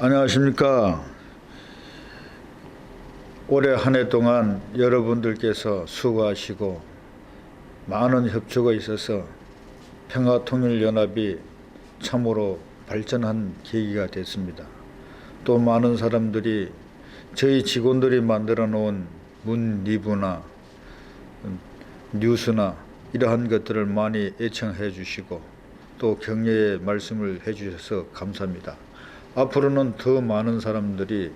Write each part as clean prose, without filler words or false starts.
안녕하십니까. 올해 한 해 동안 여러분들께서 수고하시고 많은 협조가 있어서 평화통일연합이 참으로 발전한 계기가 됐습니다. 또 많은 사람들이 저희 직원들이 만들어 놓은 문리부나 뉴스나 이러한 것들을 많이 애청해 주시고 또 격려의 말씀을 해 주셔서 감사합니다. 앞으로는 더 많은 사람들이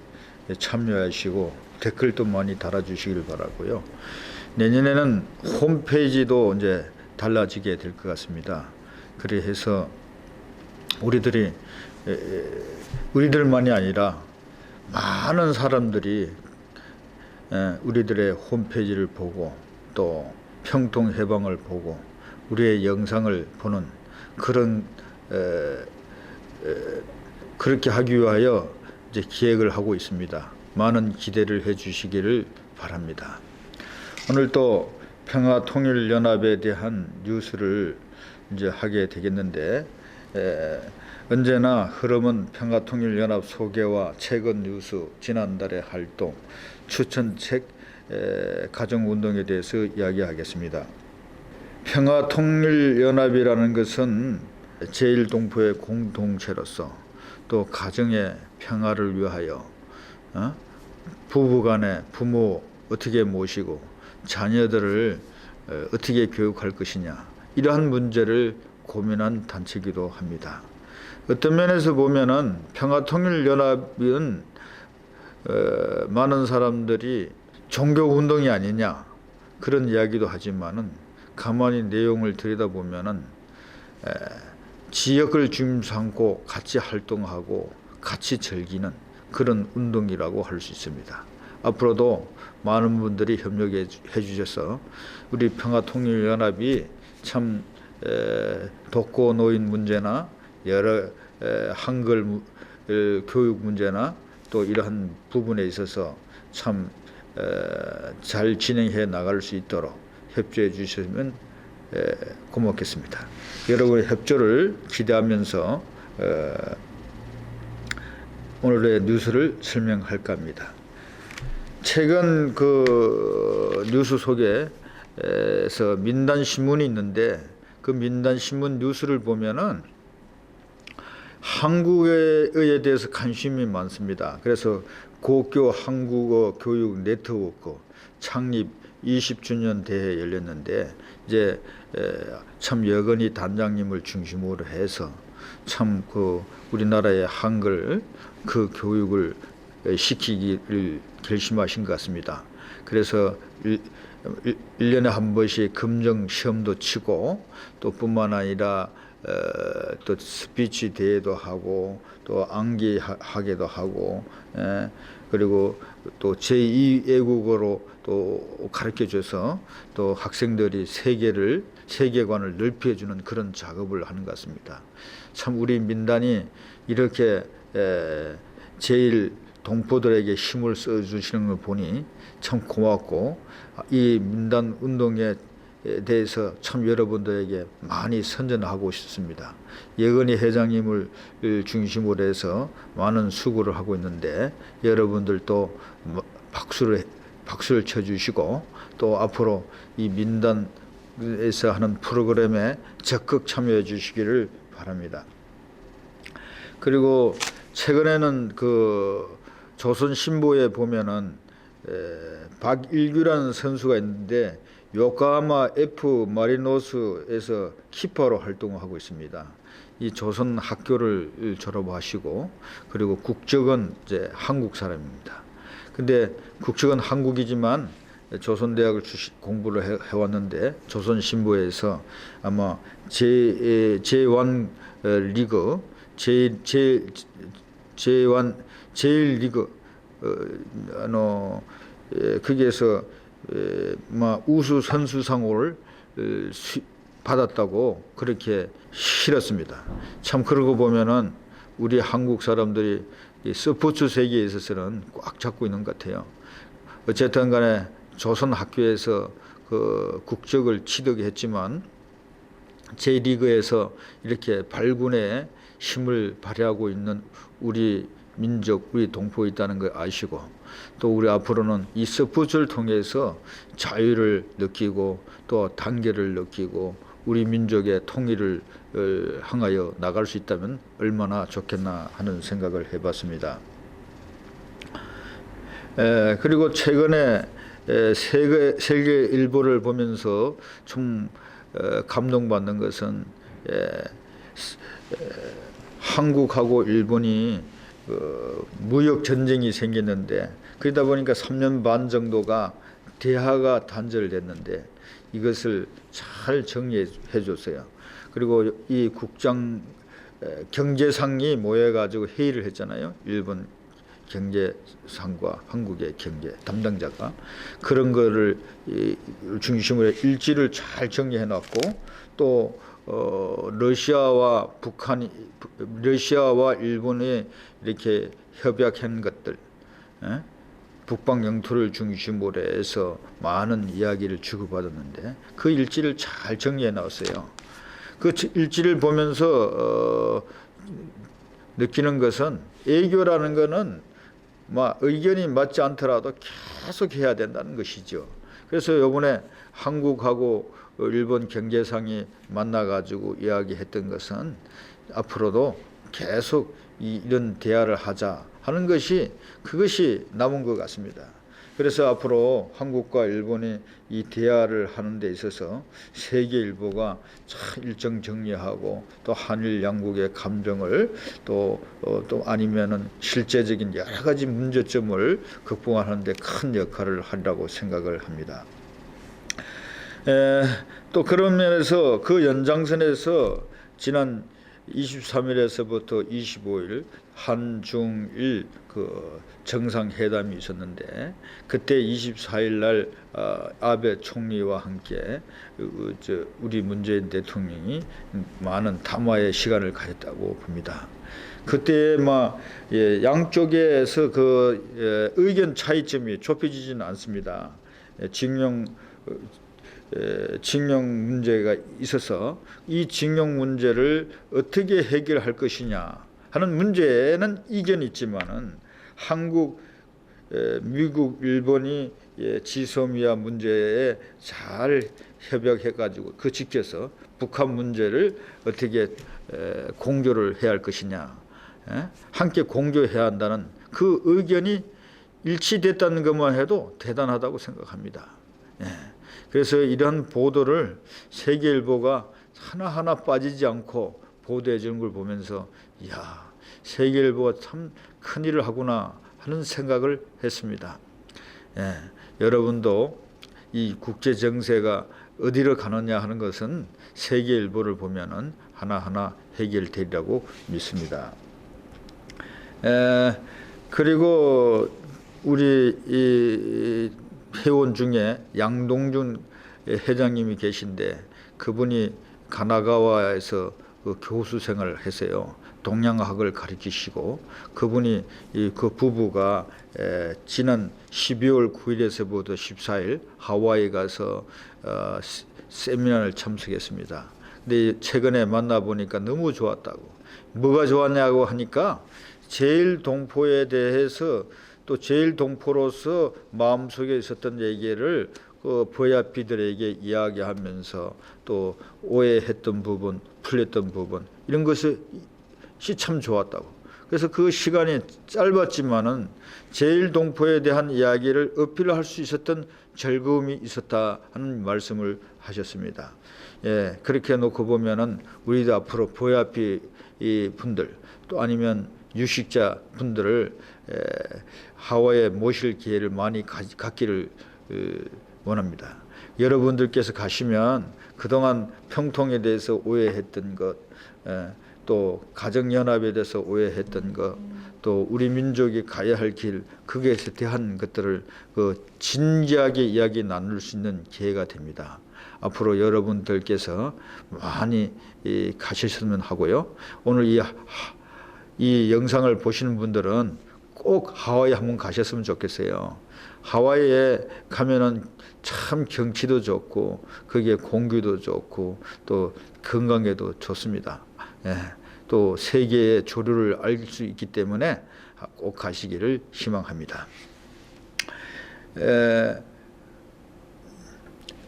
참여하시고 댓글도 많이 달아주시길 바라고요. 내년에는 홈페이지도 이제 달라지게 될 것 같습니다. 그래서 우리들만이 아니라 많은 사람들이 우리들의 홈페이지를 보고 또 평통해방을 보고 우리의 영상을 보는 그런 그렇게 하기 위하여 이제 기획을 하고 있습니다. 많은 기대를 해주시기를 바랍니다. 오늘 또 평화통일연합에 대한 뉴스를 이제 하게 되겠는데 언제나 흐름은 평화통일연합 소개와 최근 뉴스, 지난달의 활동, 추천책, 가정운동에 대해서 이야기하겠습니다. 평화통일연합이라는 것은 제1동포의 공동체로서 또 가정의 평화를 위하여 부부간에 부모 어떻게 모시고 자녀들을 어떻게 교육할 것이냐 이러한 문제를 고민한 단체이기도 합니다. 어떤 면에서 보면은 평화통일연합은 많은 사람들이 종교운동이 아니냐 그런 이야기도 하지만은 가만히 내용을 들여다보면은 지역을 중심 삼고 같이 활동하고 같이 즐기는 그런 운동이라고 할 수 있습니다. 앞으로도 많은 분들이 협력해 주셔서 우리 평화통일연합이 참 독거노인 문제나 여러 한글 교육 문제나 또 이러한 부분에 있어서 참 잘 진행해 나갈 수 있도록 협조해 주시면 고맙겠습니다. 여러분의 협조를 기대하면서 오늘의 뉴스를 설명할까 합니다. 최근 그 뉴스 속에서 민단신문이 있는데 그 민단신문 뉴스를 보면은 한국어에 대해서 관심이 많습니다. 그래서 고교 한국어 교육 네트워크 창립 20주년 대회 열렸는데 이제 참 여건희 단장님을 중심으로 해서 참 그 우리나라의 한글 그 교육을 시키기를 결심하신 것 같습니다. 그래서 1년에 한 번씩 금정 시험도 치고 또 뿐만 아니라 또 스피치 대회도 하고 또 암기 하게도 하고 그리고 또 제2외국어로 또 가르쳐줘서 또 학생들이 세계관을 넓혀주는 그런 작업을 하는 것 같습니다. 참 우리 민단이 이렇게 제일 동포들에게 힘을 써주시는 걸 보니 참 고맙고 이 민단 운동에 대해서 참 여러분들에게 많이 선전하고 싶습니다. 여건희 회장님을 중심으로 해서 많은 수고를 하고 있는데 여러분들도 박수를 쳐주시고 또 앞으로 이 민단에서 하는 프로그램에 적극 참여해 주시기를 바랍니다. 그리고 최근에는 그 조선신보에 보면은 박일규라는 선수가 있는데 요코하마 F 마리노스에서 키퍼로 활동하고 있습니다. 이 조선 학교를 졸업하시고 그리고 국적은 이제 한국 사람입니다. 근데 국적은 한국이지만 조선대학을 공부를 해왔는데 조선신보에서 아마 제1 리그 제1리그 거기에서 우수 선수상을 받았다고 그렇게 실었습니다. 참 그러고 보면은 우리 한국 사람들이 이 스포츠 세계에 있어서는 꽉 잡고 있는 것 같아요. 어쨌든 간에 조선 학교에서 그 국적을 취득했지만 제 리그에서 이렇게 발군의 힘을 발휘하고 있는 우리 민족, 우리 동포에 있다는 걸 아시고, 또 우리 앞으로는 이 스포츠를 통해서 자유를 느끼고 또 단계를 느끼고 우리 민족의 통일을 향하여 나갈 수 있다면 얼마나 좋겠나 하는 생각을 해봤습니다. 그리고 최근에 세계일보를 보면서 좀 감동받는 것은 한국하고 일본이 무역 전쟁이 생겼는데, 그러다 보니까 3년 반 정도가 대화가 단절됐는데 이것을 잘 정리해 줬어요. 그리고 이 국장 경제상이 모여가지고 회의를 했잖아요. 일본 경제상과 한국의 경제 담당자가 그런 거를 중심으로 일지를 잘 정리해 놨고, 또 러시아와 일본이 이렇게 협약한 것들, 북방 영토를 중심으로 해서 많은 이야기를 주고받았는데 그 일지를 잘 정리해 놨어요. 그 일지를 보면서 느끼는 것은 애교라는 것은 의견이 맞지 않더라도 계속 해야 된다는 것이죠. 그래서 이번에 한국하고 일본 경제상이 만나가지고 이야기했던 것은 앞으로도 계속 이런 대화를 하자 하는 것이, 그것이 남은 것 같습니다. 그래서 앞으로 한국과 일본이 이 대화를 하는 데 있어서 세계일보가 참 일정 정리하고 또 한일 양국의 감정을 또 아니면은 실제적인 여러 가지 문제점을 극복하는 데 큰 역할을 하리라고 생각을 합니다. 또 그런 면에서 그 연장선에서 지난 23일에서부터 25일 한중일 그 정상회담이 있었는데, 그때 24일 날 아베 총리와 함께 우리 문재인 대통령이 많은 담화의 시간을 가졌다고 봅니다. 그때 양쪽에서 그 의견 차이점이 좁혀지지는 않습니다. 징용 문제가 있어서 이 징용 문제를 어떻게 해결할 것이냐 하는 문제는 이견이 있지만은 한국, 미국, 일본이 지소미아 문제에 잘 협약해가지고 그 직께서 북한 문제를 어떻게 공조를 해야 할 것이냐, 함께 공조해야 한다는 그 의견이 일치됐다는 것만 해도 대단하다고 생각합니다. 그래서 이런 보도를 세계일보가 하나하나 빠지지 않고 보도해 주는 걸 보면서, 이야, 세계일보가 참 큰일을 하구나 하는 생각을 했습니다. 여러분도 이 국제 정세가 어디로 가느냐 하는 것은 세계일보를 보면은 하나하나 해결되리라고 믿습니다. 그리고 우리 이 회원 중에 양동준 회장님이 계신데, 그분이 가나가와에서 그 교수 생활을 했어요. 동양학을 가르치시고, 그분이 그 부부가 지난 12월 9일에서부터 14일 하와이 가서 세미나를 참석했습니다. 근데 최근에 만나보니까 너무 좋았다고. 뭐가 좋았냐고 하니까 제일 동포에 대해서, 또 제일 동포로서 마음속에 있었던 얘기를 그 부야피들에게 이야기하면서 또 오해했던 부분, 풀렸던 부분, 이런 것이 참 좋았다고. 그래서 그 시간이 짧았지만은 제일 동포에 대한 이야기를 어필할 수 있었던 즐거움이 있었다 하는 말씀을 하셨습니다. 그렇게 놓고 보면은 우리도 앞으로 부야피 이 분들, 또 아니면 유식자 분들을 하와이에 모실 기회를 많이 갖기를 원합니다. 여러분들께서 가시면 그동안 평통에 대해서 오해했던 것, 또 가정연합에 대해서 오해했던 것, 또 우리 민족이 가야 할 길, 그것에 대한 것들을 진지하게 이야기 나눌 수 있는 기회가 됩니다. 앞으로 여러분들께서 많이 가셨으면 하고요. 오늘 이 영상을 보시는 분들은 꼭 하와이 한번 가셨으면 좋겠어요. 하와이에 가면은 참 경치도 좋고, 거기에 공기도 좋고, 또 건강에도 좋습니다. 또 세계의 조류를 알 수 있기 때문에 꼭 가시기를 희망합니다.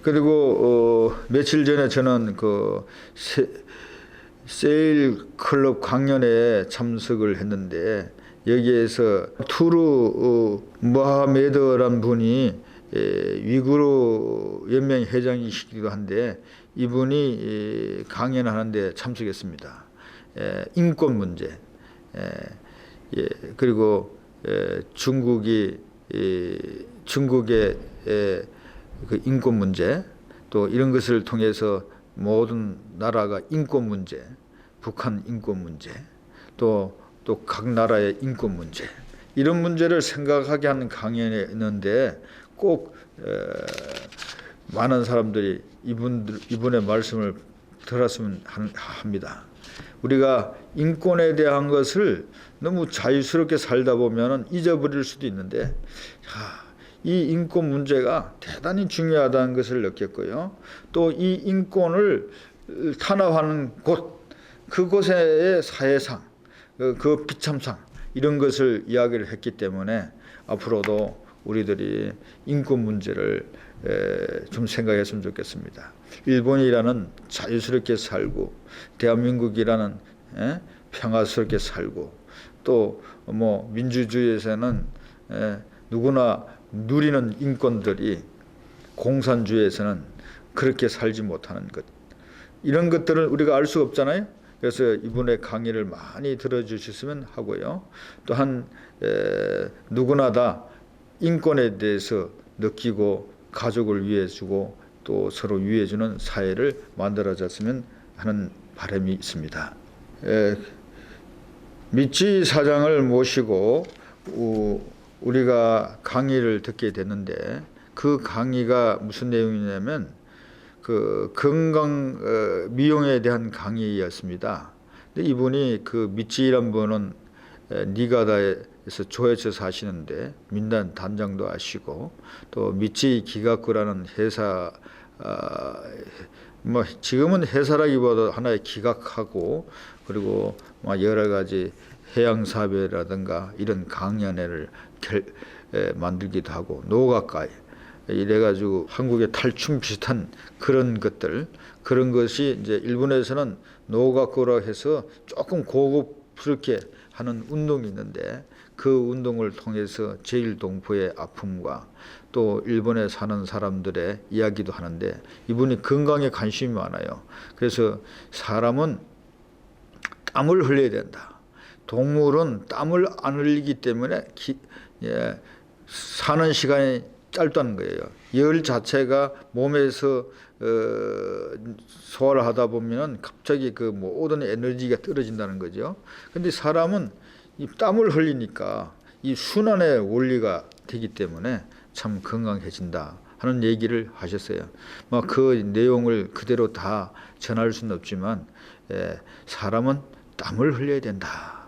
그리고 며칠 전에 저는 그 세일 클럽 강연에 참석을 했는데, 여기에서 투르 무하메드란 분이 위구르 연맹 회장이시기도 한데, 이분이 강연하는데 참석했습니다. 인권 문제, 그리고 중국의 그 인권 문제, 또 이런 것을 통해서 모든 나라가 인권 문제, 북한 인권 문제, 또 각 나라의 인권 문제, 이런 문제를 생각하게 하는 강연이었는데, 꼭 많은 사람들이 이분의 말씀을 들었으면 합니다. 우리가 인권에 대한 것을 너무 자유스럽게 살다 보면 잊어버릴 수도 있는데, 이 인권 문제가 대단히 중요하다는 것을 느꼈고요. 또 이 인권을 탄압하는 곳, 그곳의 사회상, 그 비참상, 이런 것을 이야기를 했기 때문에 앞으로도 우리들이 인권 문제를 좀 생각했으면 좋겠습니다. 일본이라는 자유스럽게 살고, 대한민국이라는 평화스럽게 살고, 또 뭐 민주주의에서는 누구나 누리는 인권들이 공산주의에서는 그렇게 살지 못하는 것, 이런 것들을 우리가 알 수 없잖아요. 그래서 이분의 강의를 많이 들어주셨으면 하고요. 또한 누구나 다 인권에 대해서 느끼고 가족을 위해주고 또 서로 위해주는 사회를 만들어졌으면 하는 바람이 있습니다. 미치 사장을 모시고 우리가 강의를 듣게 됐는데, 그 강의가 무슨 내용이냐면 그 건강 미용에 대한 강의였습니다. 근데 이분이 그 미치라는 분은 니가다에서 조회처 사시는데 민단 단장도 하시고, 또 미치 기각구라는 회사, 뭐 지금은 회사라기보다 하나의 기각하고, 그리고 여러 가지 해양 사업이라든가 이런 강연회를 만들기도 하고, 노가까이 이래가지고 한국의 탈춤 비슷한 그런 것들, 그런 것이 이제 일본에서는 노가꾸라 해서 조금 고급스럽게 하는 운동이 있는데, 그 운동을 통해서 제1동포의 아픔과 또 일본에 사는 사람들의 이야기도 하는데, 이분이 건강에 관심이 많아요. 그래서 사람은 땀을 흘려야 된다. 동물은 땀을 안 흘리기 때문에 사는 시간이 짧다는 거예요. 열 자체가 몸에서 소화를 하다 보면 갑자기 그 모든 에너지가 떨어진다는 거죠. 근데 사람은 이 땀을 흘리니까 이 순환의 원리가 되기 때문에 참 건강해진다 하는 얘기를 하셨어요. 그 내용을 그대로 다 전할 수는 없지만, 사람은 땀을 흘려야 된다,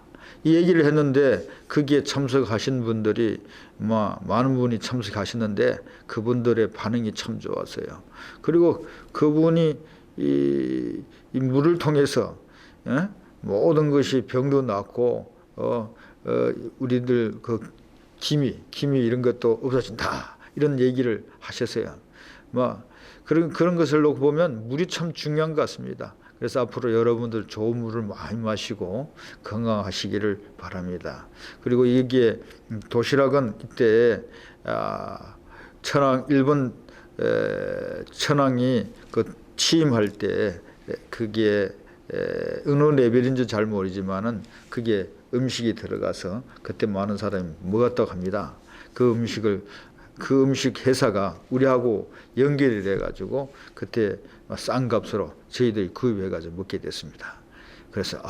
이 얘기를 했는데, 거기에 참석하신 분들이 많은 분이 참석하셨는데 그분들의 반응이 참 좋았어요. 그리고 그분이 이 물을 통해서 모든 것이 병도 낫고 우리들 그 기미 이런 것도 없어진다, 이런 얘기를 하셨어요. 그런 것을 놓고 보면 물이 참 중요한 것 같습니다. 그래서 앞으로 여러분들 좋은 물을 많이 마시고 건강하시기를 바랍니다. 그리고 여기에 도시락은 이때 일본 천황이 그 취임할 때 그게 어느 레벨인지 잘 모르지만은 그게 음식이 들어가서 그때 많은 사람이 먹었다고 합니다. 그 음식 회사가 우리하고 연결이 돼가지고 그때 싼 값으로 저희들이 구입해가지고 먹게 됐습니다. 그래서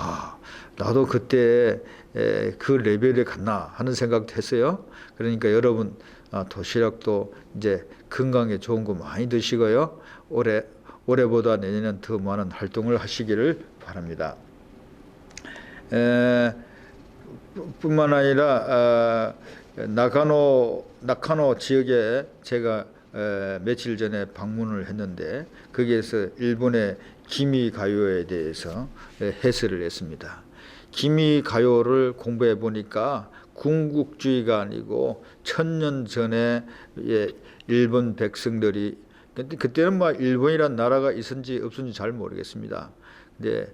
나도 그때 그 레벨에 갔나 하는 생각도 했어요. 그러니까 여러분 도시락도 이제 건강에 좋은 거 많이 드시고요. 올해보다 내년엔 더 많은 활동을 하시기를 바랍니다. 뿐만 아니라 나카노 지역에 제가 며칠 전에 방문을 했는데, 거기에서 일본의 기미 가요에 대해서 해설을 했습니다. 기미 가요를 공부해 보니까 군국주의가 아니고 1000년 전에 일본 백성들이 그때는 뭐 일본이란 나라가 있었는지 없었는지 잘 모르겠습니다. 근데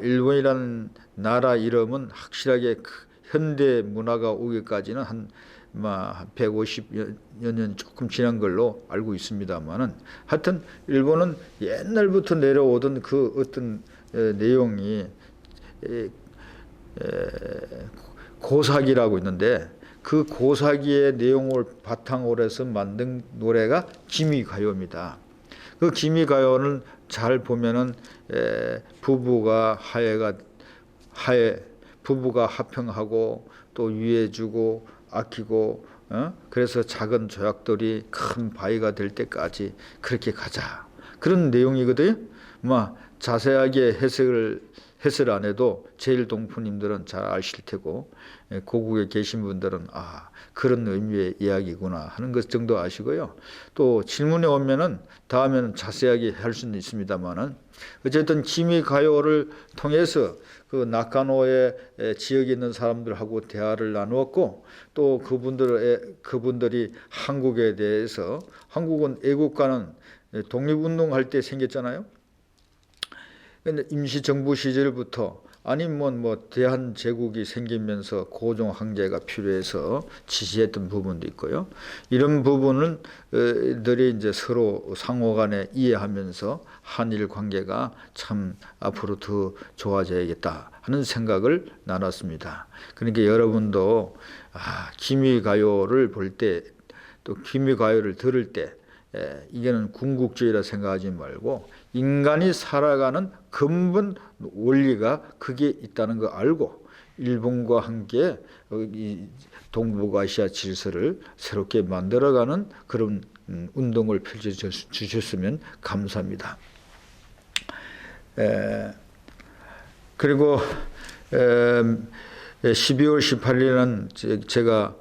일본이라는 나라 이름은 확실하게 현대 문화가 오기까지는 한 150여 년 조금 지난 걸로 알고 있습니다만은, 하여튼 일본은 옛날부터 내려오던 그 어떤 내용이 고사기라고 있는데, 그 고사기의 내용을 바탕으로 해서 만든 노래가 기미가요입니다. 그 기미가요는 잘 보면은 부부가 부부가 화평하고 또 유해주고 아끼고, 그래서 작은 조약돌이 큰 바위가 될 때까지 그렇게 가자, 그런 내용이거든요. 자세하게 해설 안 해도 제일 동포님들은 잘 아실 테고, 고국에 계신 분들은 그런 의미의 이야기구나 하는 것 정도 아시고요. 또 질문에 오면은 다음에는 자세하게 할 수는 있습니다만은, 어쨌든 기미가요를 통해서 그 나카노의 지역에 있는 사람들하고 대화를 나누었고, 또 그분들이 한국에 대해서, 한국은 애국가는 독립운동할 때 생겼잖아요. 근데 임시정부 시절부터 아니면 대한제국이 생기면서 고종 황제가 필요해서 지시했던 부분도 있고요. 이런 부분은 들이 이제 서로 상호간에 이해하면서 한일 관계가 참 앞으로 더 좋아져야겠다 하는 생각을 나눴습니다. 그러니까 여러분도 기미가요를 볼 때, 또 기미가요를 들을 때 이게는 군국주의라 생각하지 말고 인간이 살아가는 근본 원리가 그게 있다는 거 알고, 일본과 함께 이 동북아시아 질서를 새롭게 만들어가는 그런 운동을 펼쳐주셨으면 감사합니다. 그리고 12월 18일에는 제가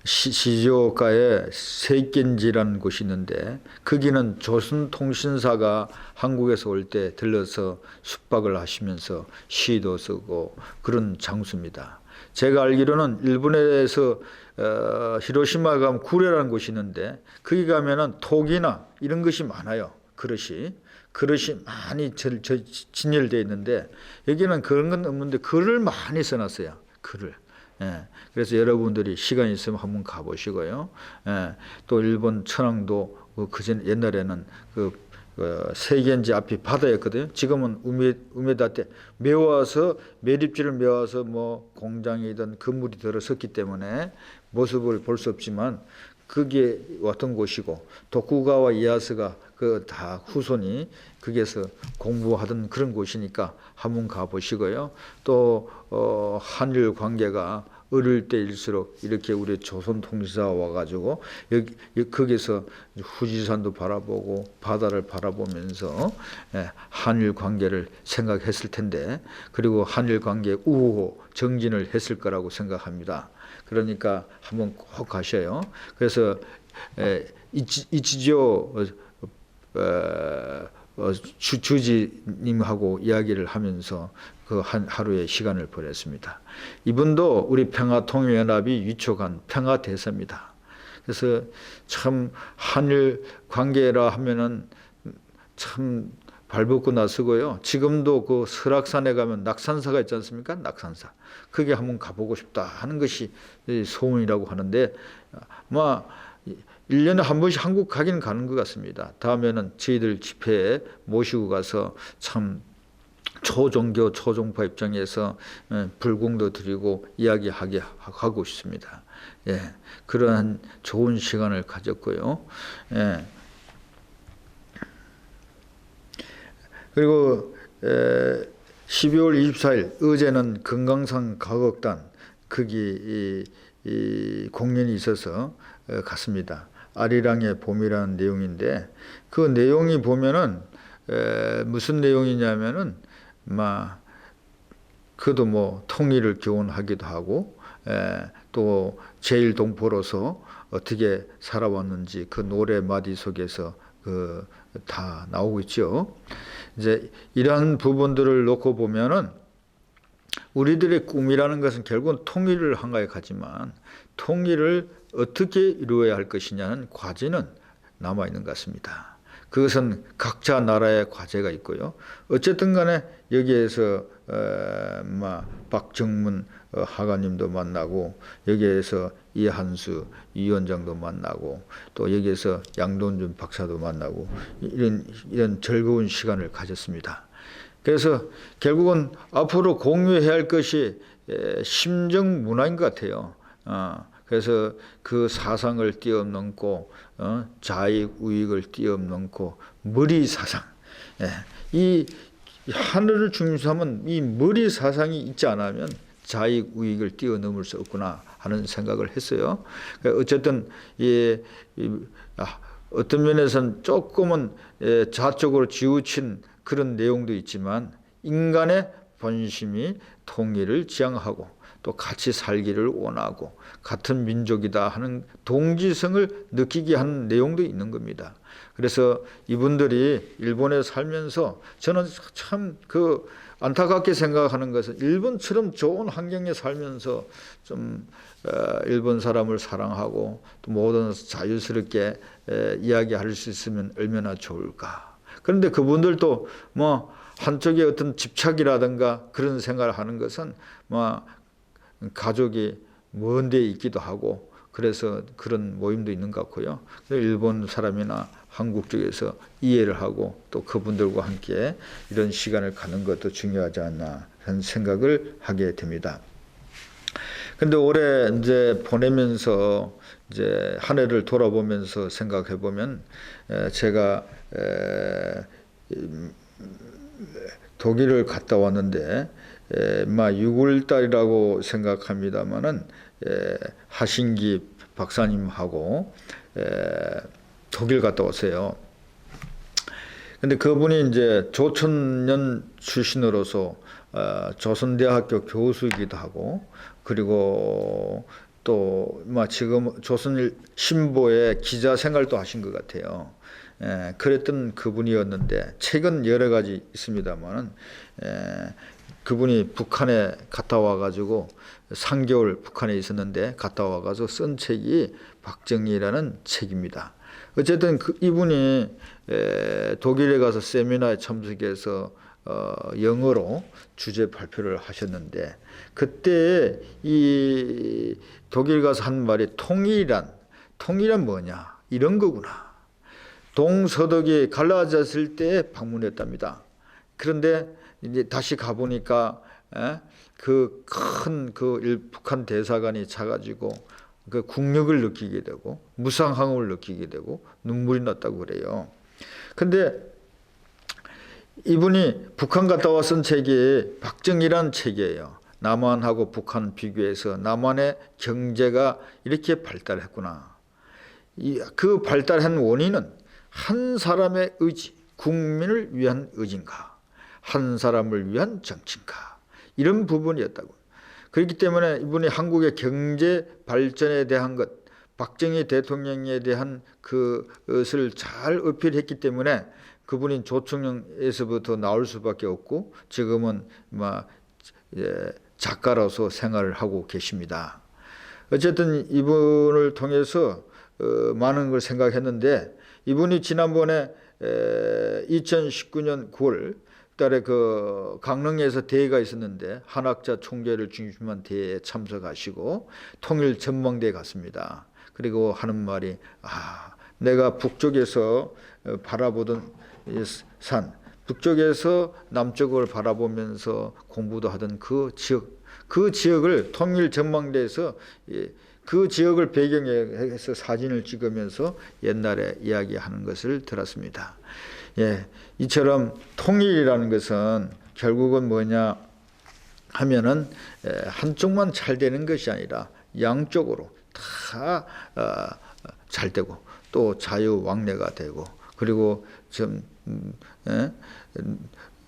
시즈오카에 세겐지라는 곳이 있는데, 거기는 조선통신사가 한국에서 올 때 들러서 숙박을 하시면서 시도 쓰고 그런 장소입니다. 제가 알기로는 일본에서 히로시마 가면 구레라는 곳이 있는데, 거기 가면은 톡이나 이런 것이 많아요. 그릇이 많이 진열되어 있는데, 여기는 그런 건 없는데 글을 많이 써놨어요. 글을. 그래서 여러분들이 시간 있으면 한번 가보시고요. 또 일본 천황도 그전 옛날에는 세겐지 앞이 바다였거든요. 지금은 우메다테 매립지를 메워서 공장이든 건물이 들어섰기 때문에 모습을 볼 수 없지만, 그게 왔던 곳이고, 도쿠가와 이에야스가 다 후손이 거기에서 공부하던 그런 곳이니까 한번 가보시고요. 또 한일 관계가 어릴 때일수록 이렇게 우리 조선통치사가 와가지고 거기서 후지산도 바라보고 바다를 바라보면서 한일 관계를 생각했을 텐데, 그리고 한일 관계 우호 정진을 했을 거라고 생각합니다. 그러니까 한번 꼭 가셔요. 그래서 이치지오 주지님하고 이야기를 하면서 그 하루의 시간을 보냈습니다. 이분도 우리 평화통일연합이 위촉한 평화대사입니다. 그래서 참 한일 관계라 하면은 참 발벗고 나서고요. 지금도 그 설악산에 가면 낙산사가 있지 않습니까? 낙산사. 그게 한번 가보고 싶다 하는 것이 소원이라고 하는데, 1년에 한 번씩 한국 가긴 가는 것 같습니다. 다음에는 저희들 집회에 모시고 가서 참 초종교, 초종파 입장에서 불공도 드리고 이야기하게 하고 싶습니다. 그러한 좋은 시간을 가졌고요. 그리고 12월 24일 어제는 금강산 가곡단 거기 이 공연이 있어서 갔습니다. 아리랑의 봄이라는 내용인데, 그 내용이 보면은 무슨 내용이냐면은 그도 통일을 교훈하기도 하고, 또 제일 동포로서 어떻게 살아왔는지 그 노래 마디 속에서 다 나오고 있죠. 이제 이러한 부분들을 놓고 보면은 우리들의 꿈이라는 것은 결국은 통일을 한가에 가지만 통일을 어떻게 이루어야 할 것이냐는 과제는 남아있는 것 같습니다. 그것은 각자 나라의 과제가 있고요. 어쨌든 간에 여기에서 박정문 하관님도 만나고 여기에서 이한수 위원장도 만나고 또 여기에서 양동준 박사도 만나고 이런 즐거운 시간을 가졌습니다. 그래서 결국은 앞으로 공유해야 할 것이 심정 문화인 것 같아요. 그래서 그 사상을 뛰어넘고 자익 우익을 뛰어넘고 머리 사상, 이 하늘을 중심하면 이 머리 사상이 있지 않으면 자익 우익을 뛰어넘을 수 없구나 하는 생각을 했어요. 어쨌든 어떤 면에서는 조금은 좌쪽으로 치우친 그런 내용도 있지만 인간의 본심이 통일을 지향하고 또 같이 살기를 원하고 같은 민족이다 하는 동지성을 느끼게 하는 내용도 있는 겁니다. 그래서 이분들이 일본에 살면서 저는 참 안타깝게 생각하는 것은 일본처럼 좋은 환경에 살면서 좀 일본 사람을 사랑하고 또 모든 자유스럽게 이야기할 수 있으면 얼마나 좋을까. 그런데 그분들도 한쪽에 어떤 집착이라든가 그런 생각을 하는 것은 가족이 먼 데에 있기도 하고 그래서 그런 모임도 있는 것 같고요. 일본 사람이나 한국 쪽에서 이해를 하고 또 그분들과 함께 이런 시간을 갖는 것도 중요하지 않나 하는 생각을 하게 됩니다. 근데 올해 이제 보내면서 이제 한 해를 돌아보면서 생각해 보면 제가 독일을 갔다 왔는데 6월 달이라고 생각합니다만은 하신기 박사님하고 독일 갔다 왔어요. 근데 그분이 이제 조천년 출신으로서 조선대학교 교수이기도 하고 그리고 또 지금 조선신보의 기자 생활도 하신 것 같아요. 그랬던 그분이었는데 최근 여러 가지 있습니다만은 그분이 북한에 갔다 와가지고 3개월 북한에 있었는데 갔다 와가지고 쓴 책이 박정희라는 책입니다. 어쨌든 이분이 독일에 가서 세미나에 참석해서 영어로 주제 발표를 하셨는데 그때 이 독일 가서 한 말이 통일이란 뭐냐 이런 거구나. 동서독이 갈라졌을 때 방문했답니다. 그런데 이제 다시 가보니까 그 큰 북한 대사관이 차가지고 그 국력을 느끼게 되고 무상항을 느끼게 되고 눈물이 났다고 그래요. 근데 이분이 북한 갔다 와 쓴 책이 박정희라는 책이에요. 남한하고 북한 비교해서 남한의 경제가 이렇게 발달했구나. 그 발달한 원인은 한 사람의 의지, 국민을 위한 의지인가, 한 사람을 위한 정치인가 이런 부분이었다고. 그렇기 때문에 이분이 한국의 경제 발전에 대한 것, 박정희 대통령에 대한 그것을 잘 어필했기 때문에 그분이 조총련에서부터 나올 수밖에 없고 지금은 작가로서 생활을 하고 계십니다. 어쨌든 이분을 통해서 많은 걸 생각했는데 이분이 지난번에 2019년 9월 달에 그 강릉에서 대회가 있었는데 한학자 총재를 중심한 대회에 참석하시고 통일 전망대에 갔습니다. 그리고 하는 말이 내가 북쪽에서 바라보던 산, 북쪽에서 남쪽을 바라보면서 공부도 하던 그 지역을 통일 전망대에서 그 지역을 배경해서 사진을 찍으면서 옛날에 이야기하는 것을 들었습니다. 이처럼 통일이라는 것은 결국은 뭐냐 하면은 한쪽만 잘 되는 것이 아니라 양쪽으로 다 잘 되고 또 자유왕래가 되고 그리고 좀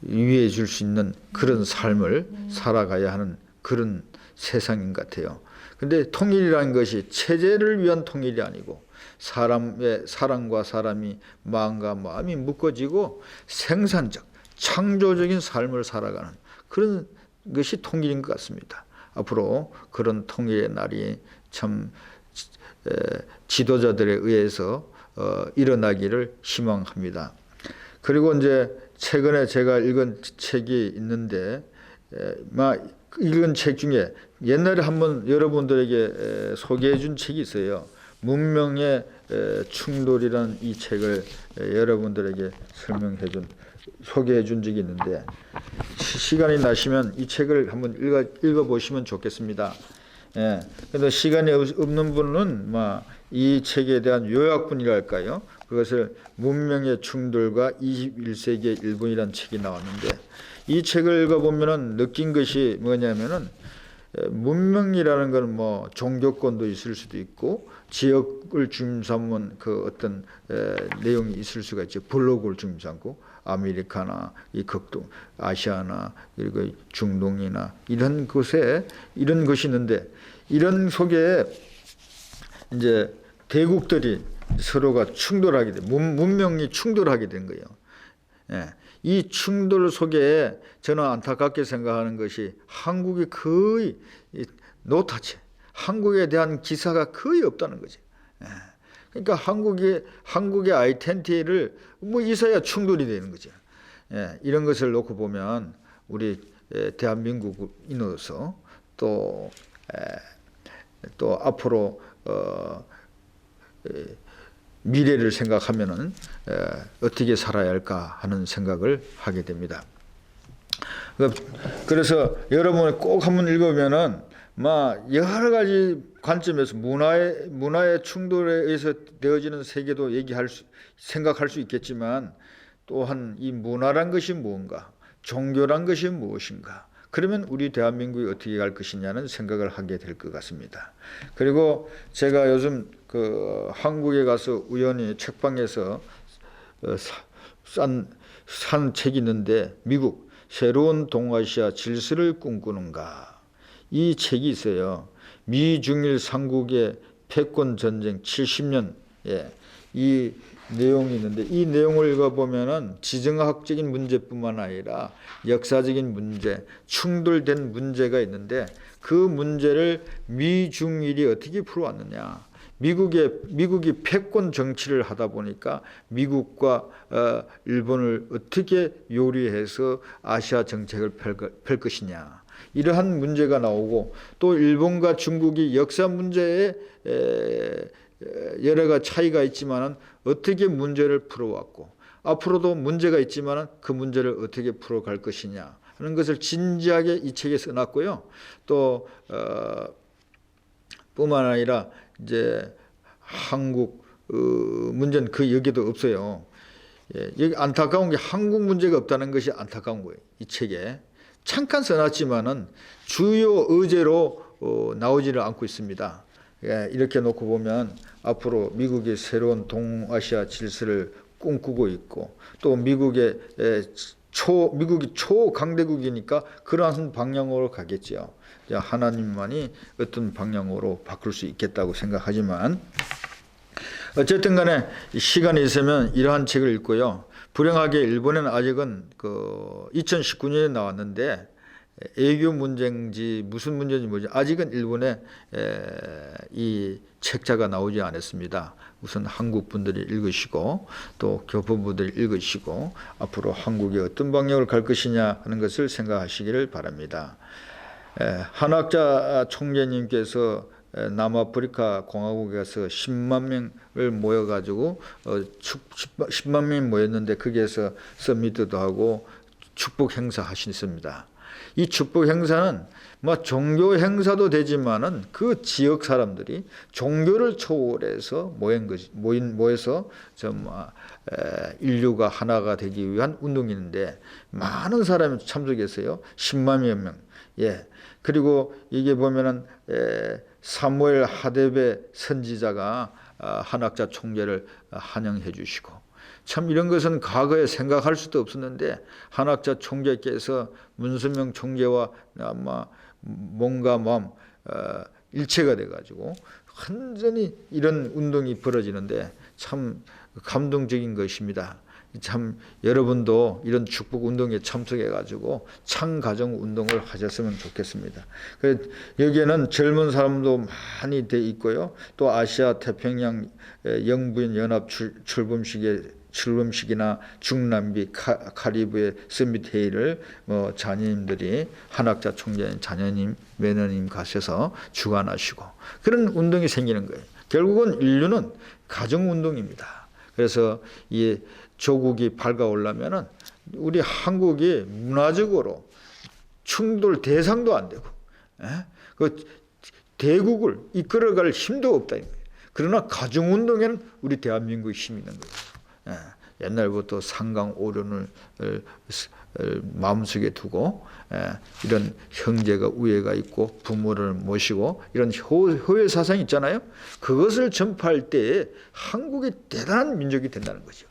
유의해 줄 수 있는 그런 삶을 살아가야 하는 그런 세상인 것 같아요. 근데 통일이라는 것이 체제를 위한 통일이 아니고 사람의 사람과 사람이 마음과 마음이 묶어지고 생산적, 창조적인 삶을 살아가는 그런 것이 통일인 것 같습니다. 앞으로 그런 통일의 날이 참 지도자들에 의해서 일어나기를 희망합니다. 그리고 이제 최근에 제가 읽은 책이 있는데, 읽은 책 중에 옛날에 한번 여러분들에게 소개해 준 책이 있어요. 문명의 충돌이라는 이 책을 여러분들에게 소개해 준 적이 있는데, 시간이 나시면 이 책을 한번 읽어보시면 좋겠습니다. 그런데 시간이 없는 분은 이 책에 대한 요약본이랄까요? 그것을 문명의 충돌과 21세기의 일본이라는 책이 나왔는데, 이 책을 읽어보면 느낀 것이 뭐냐면은, 문명이라는 건 종교권도 있을 수도 있고 지역을 중심 삼은 그 어떤 내용이 있을 수가 있죠. 블록을 중심 삼고 아메리카나 이 극동 아시아나 그리고 중동이나 이런 곳에 이런 것이 있는데, 이런 속에 이제 대국들이 서로가 충돌하게 돼, 문명이 충돌하게 된 거예요. 이 충돌 속에 저는 안타깝게 생각하는 것이 한국이 거의 노타체, 한국에 대한 기사가 거의 없다는 거죠. 그러니까 한국의 아이덴티티를 있어야 충돌이 되는 거죠. 이런 것을 놓고 보면 우리 대한민국인으로서 또 앞으로 미래를 생각하면은 어떻게 살아야 할까 하는 생각을 하게 됩니다. 그래서 여러분 꼭 한번 읽으면은 여러 가지 관점에서 문화의 충돌에 의해서 되어지는 세계도 생각할 수 있겠지만, 또한 이 문화란 것이 무엇인가, 종교란 것이 무엇인가, 그러면 우리 대한민국이 어떻게 갈 것이냐는 생각을 하게 될 것 같습니다. 그리고 제가 요즘 한국에 가서 우연히 책방에서 산 책이 있는데, 미국 새로운 동아시아 질서를 꿈꾸는가, 이 책이 있어요. 미중일 삼국의 패권 전쟁 70년, 이 내용이 있는데, 이 내용을 읽어보면은 지정학적인 문제뿐만 아니라 역사적인 문제, 충돌된 문제가 있는데, 그 문제를 미중일이 어떻게 풀어왔느냐. 미국이 패권 정치를 하다 보니까 미국과 일본을 어떻게 요리해서 아시아 정책을 펼 것이냐, 이러한 문제가 나오고, 또 일본과 중국이 역사 문제에 여러 가지 차이가 있지만은 어떻게 문제를 풀어왔고, 앞으로도 문제가 있지만은 그 문제를 어떻게 풀어갈 것이냐 하는 것을 진지하게 이 책에 써놨고요. 또 뿐만 아니라 이제 한국 문제는 여기도 없어요. 여기 안타까운 게 한국 문제가 없다는 것이 안타까운 거예요. 이 책에 잠깐 써놨지만은 주요 의제로 나오지를 않고 있습니다. 이렇게 놓고 보면 앞으로 미국이 새로운 동아시아 질서를 꿈꾸고 있고, 또 미국이 초강대국이니까 그러한 방향으로 가겠죠. 하나님만이 어떤 방향으로 바꿀 수 있겠다고 생각하지만, 어쨌든 간에 시간이 있으면 이러한 책을 읽고요. 불행하게 일본에는 아직은 2019년에 나왔는데, 애교 문제인지 무슨 문제인지 모르지 아직은 일본에 이 책자가 나오지 않았습니다. 우선 한국 분들이 읽으시고 또 교포분들이 읽으시고 앞으로 한국이 어떤 방향으로 갈 것이냐 하는 것을 생각하시기를 바랍니다. 한학자 총재님께서 남아프리카 공화국에 가서 10만 명을 모여가지고 10만 명이 모였는데, 거기에서 서밋도 하고 축복 행사 하셨습니다. 이 축복 행사는 종교 행사도 되지만은 그 지역 사람들이 종교를 초월해서 모여서 인류가 하나가 되기 위한 운동인데, 많은 사람이 참석했어요. 10만여 명. 그리고 이게 보면은 사무엘 하데베 선지자가 한학자 총재를 환영해 주시고, 참 이런 것은 과거에 생각할 수도 없었는데, 한학자 총재께서 문선명 총재와 몸과 마음 일체가 돼가지고 완전히 이런 운동이 벌어지는데 참 감동적인 것입니다. 참 여러분도 이런 축복 운동에 참석해 가지고 창가정 운동을 하셨으면 좋겠습니다. 여기에는 젊은 사람도 많이 돼 있고요. 또 아시아 태평양 영부인 연합 출범식이나 중남미 카리브의 서밋 회의를 자녀님들이 한학자 총재님, 자녀님, 매너님 가셔서 주관하시고 그런 운동이 생기는 거예요. 결국은 인류는 가정 운동입니다. 그래서 이 조국이 밝아오려면은 우리 한국이 문화적으로 충돌 대상도 안 되고, 그 대국을 이끌어갈 힘도 없다. 그러나 가정 운동에는 우리 대한민국의 힘이 있는 거예요. 옛날부터 상강오륜을 마음속에 두고 이런 형제가 우애가 있고 부모를 모시고 이런 효의 사상이 있잖아요. 그것을 전파할 때에 한국이 대단한 민족이 된다는 거죠.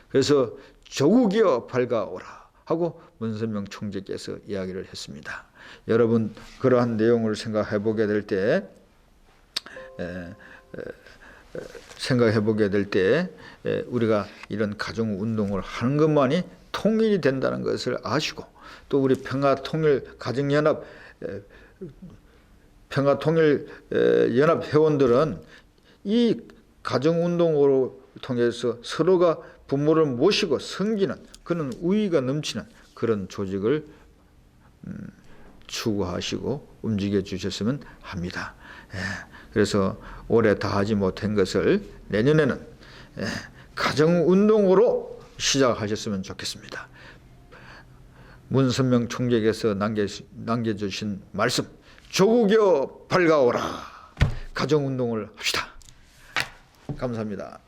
그래서 조국이여 밝아오라 하고 문선명 총재께서 이야기를 했습니다. 여러분 그러한 내용을 생각해 보게 될 때 우리가 이런 가정 운동을 하는 것만이 통일이 된다는 것을 아시고 또 우리 평화통일 가정연합 평화통일연합 회원들은 이 가정 운동으로 통해서 서로가 부모를 모시고 섬기는 그런 우위가 넘치는 그런 조직을 추구하시고 움직여 주셨으면 합니다. 그래서 올해 다 하지 못한 것을 내년에는 가정운동으로 시작하셨으면 좋겠습니다. 문선명 총재께서 남겨주신 말씀, 조국여 밝아오라, 가정운동을 합시다. 감사합니다.